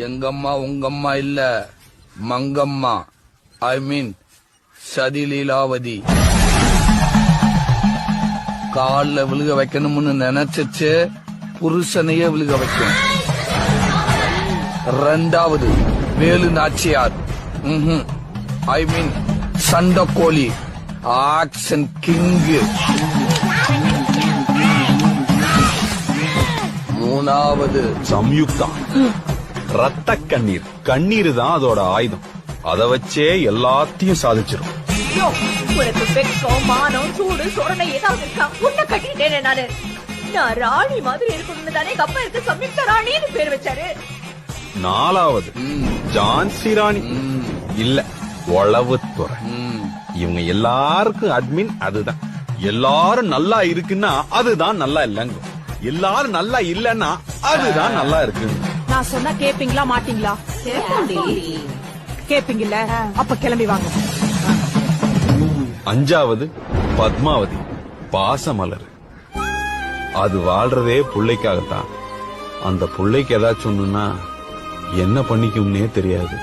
எங்கம்மா உங்கம்மா இல்ல, மங்கம்மா. ஐ மீன் சதிலீலாவதி. கால்ல விழுக வைக்கணும்னு நினைச்சிச்சு புருஷனையே விழுக வைக்கும். ரெண்டாவது வேலு நாச்சியார். ஐ மீன் சண்டக்கோழி, ஆக்ஷன் கிங்கு. மூணாவது சம்யுக்தா. ரத்த கண்ணீர். கண்ணீர் தான் அதோட ஆயுதம். அத வச்சே எல்லாத்தையும் சாதிச்சிரும். உனக்கு வெக்கம், மானம், சூடு, சொரணை ஏதாவது இருக்கா? உன்னை கட்டிட்டேனே நானு. நான் ராணி மாதிரி இருக்கணும்னு தானே எங்க அப்பா இருக்கு சம்யுக்தா ராணின்னு பேர் வச்சாரு. நாலாவது ஜான்சி ராணி. இல்ல, உளவுத்துறை. இவங்க எல்லாருக்கும் அட்மின் அதுதான். எல்லாரும் நல்லா இருக்குன்னா அதுதான் நல்லா இல்லங்க. எல்லாரும் நல்லா இல்லன்னா அதுதான் நல்லா இருக்கு. நான் சொன்னா கேப்பீங்களா மாட்டீங்களா? கேப்பீங்கல்ல, அப்ப கிளம்பி வாங்க. அஞ்சாவது பத்மாவதி, பாசமலர். அது வாழ்றதே புள்ளைக்காகத்தான். அந்த புள்ளைக்கு ஏதாச்சும் ஒண்ணுன்னா என்ன பண்ணிக்கும்னே தெரியாது.